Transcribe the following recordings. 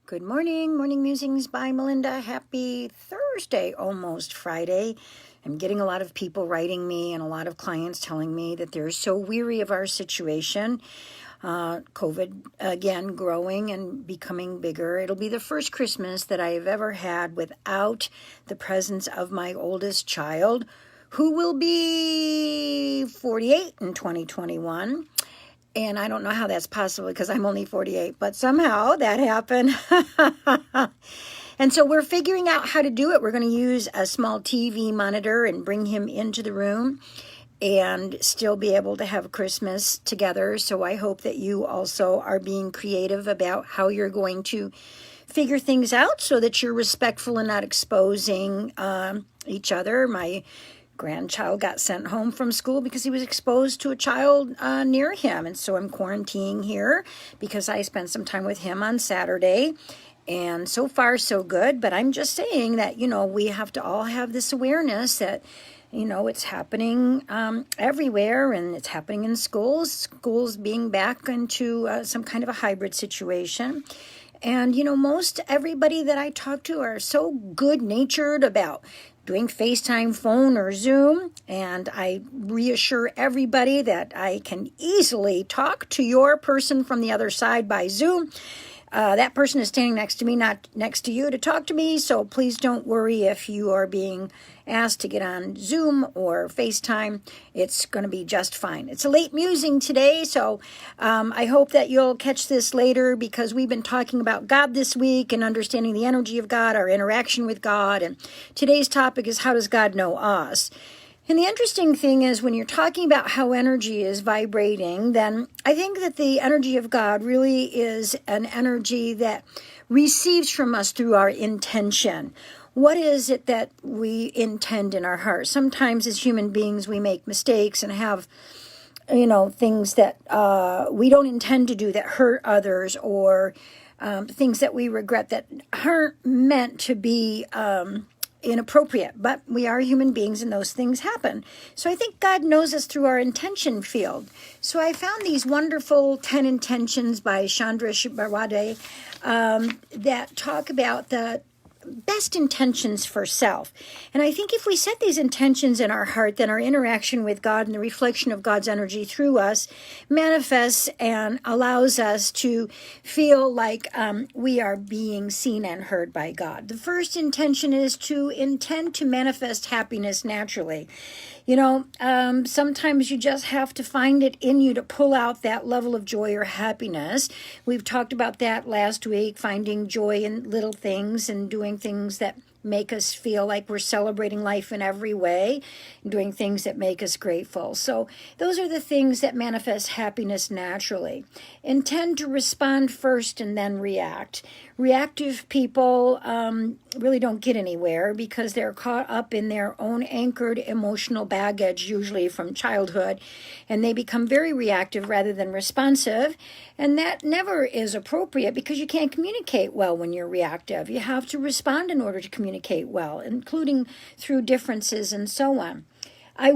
Good morning, Morning Musings by Melinda. Happy Thursday, almost Friday. I'm getting a lot of people writing me and a lot of clients telling me that they're so weary of our situation. COVID, again, growing and becoming bigger. It'll be the first Christmas that I have ever had without the presence of my oldest child, who will be 48 in 2021. And I don't know how that's possible because I'm only 48, but somehow that happened. And so we're figuring out how to do it. We're going to use a small TV monitor and bring him into the room and still be able to have Christmas together. So I hope that you also are being creative about how you're going to figure things out so that you're respectful and not exposing each other. My grandchild got sent home from school because he was exposed to a child near him. And so I'm quarantining here because I spent some time with him on Saturday. And so far, so good. But I'm just saying that, we have to all have this awareness that, it's happening everywhere, and it's happening in schools being back into some kind of a hybrid situation. And, most everybody that I talk to are so good-natured about doing FaceTime, phone, or Zoom. And I reassure everybody that I can easily talk to your person from the other side by Zoom. That person is standing next to me, not next to you to talk to me. So please don't worry if you are being asked to get on Zoom or FaceTime. It's going to be just fine. It's a late musing today, so I hope that you'll catch this later because we've been talking about God this week and understanding the energy of God, our interaction with God. And today's topic is, how does God know us? And the interesting thing is, when you're talking about how energy is vibrating, then I think that the energy of God really is an energy that receives from us through our intention. What is it that we intend in our heart? Sometimes as human beings, we make mistakes and have, things that we don't intend to do that hurt others, or things that we regret that aren't meant to be inappropriate, but we are human beings and those things happen. So I think God knows us through our intention field. So I found these wonderful 10 intentions by Chandra Shibarwade that talk about the best intentions for self. And I think if we set these intentions in our heart, then our interaction with God and the reflection of God's energy through us manifests and allows us to feel like we are being seen and heard by God. The first intention is to intend to manifest happiness naturally. Sometimes you just have to find it in you to pull out that level of joy or happiness. We've talked about that last week, finding joy in little things and doing things that make us feel like we're celebrating life in every way, doing things that make us grateful. So those are the things that manifest happiness naturally. Intend to respond first and then react. Reactive people really don't get anywhere because they're caught up in their own anchored emotional baggage, usually from childhood, and they become very reactive rather than responsive. And that never is appropriate because you can't communicate well when you're reactive. You have to respond in order to communicate well, including through differences and so on. I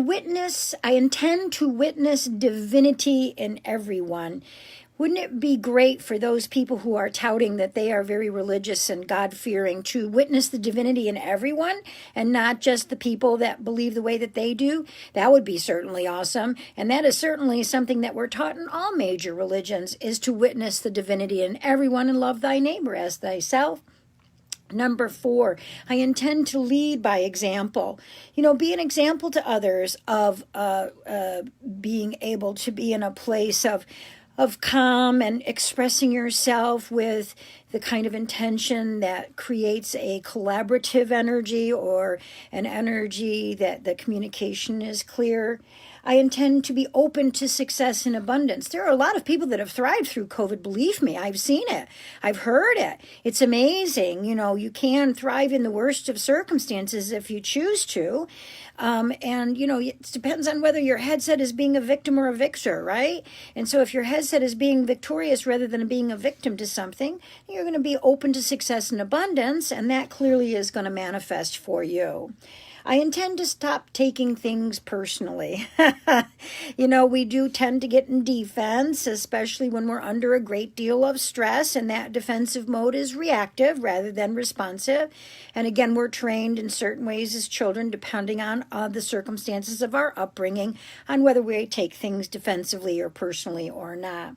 intend to witness divinity in everyone. Wouldn't it be great for those people who are touting that they are very religious and God-fearing to witness the divinity in everyone and not just the people that believe the way that they do? That would be certainly awesome. And that is certainly something that we're taught in all major religions, is to witness the divinity in everyone and love thy neighbor as thyself. Number 4, I intend to lead by example. Be an example to others of being able to be in a place of calm and expressing yourself with the kind of intention that creates a collaborative energy, or an energy that the communication is clear. I intend to be open to success and abundance. There are a lot of people that have thrived through COVID. Believe me, I've seen it. I've heard it. It's amazing. You can thrive in the worst of circumstances if you choose to. It depends on whether your headset is being a victim or a victor, right? And so if your headset is being victorious rather than being a victim to something, you're going to be open to success and abundance, and that clearly is going to manifest for you. I intend to stop taking things personally. We do tend to get in defense, especially when we're under a great deal of stress, and that defensive mode is reactive rather than responsive. And again, we're trained in certain ways as children, depending on the circumstances of our upbringing, on whether we take things defensively or personally or not.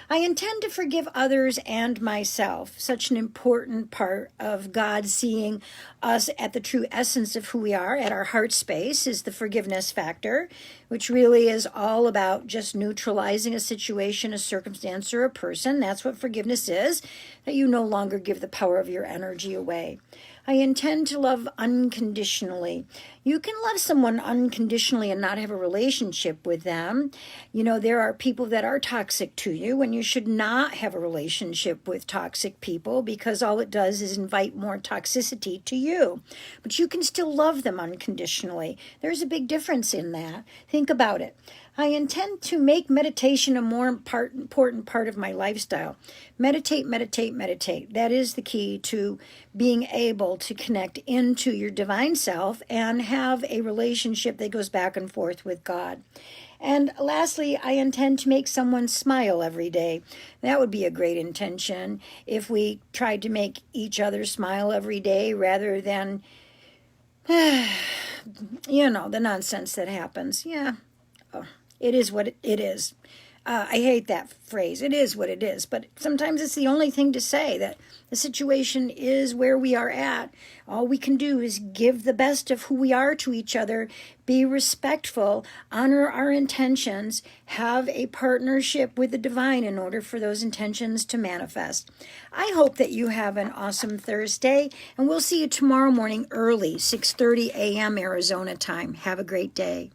I intend to forgive others and myself. Such an important part of God seeing us at the true essence of who we are, at our heart space, is the forgiveness factor, which really is all about just neutralizing a situation, a circumstance, or a person. That's what forgiveness is, that you no longer give the power of your energy away. I intend to love unconditionally. You can love someone unconditionally and not have a relationship with them. There are people that are toxic to you, and you should not have a relationship with toxic people, because all it does is invite more toxicity to you. But you can still love them unconditionally. There's a big difference in that. Think about it. I intend to make meditation a more important part of my lifestyle. Meditate, meditate, meditate. That is the key to being able to connect into your divine self and have a relationship that goes back and forth with God. And lastly, I intend to make someone smile every day. That would be a great intention if we tried to make each other smile every day rather than, the nonsense that happens. Yeah. Oh, it is what it is. I hate that phrase. It is what it is. But sometimes it's the only thing to say, that the situation is where we are at. All we can do is give the best of who we are to each other, be respectful, honor our intentions, have a partnership with the divine in order for those intentions to manifest. I hope that you have an awesome Thursday, and we'll see you tomorrow morning early, 6:30 a.m. Arizona time. Have a great day.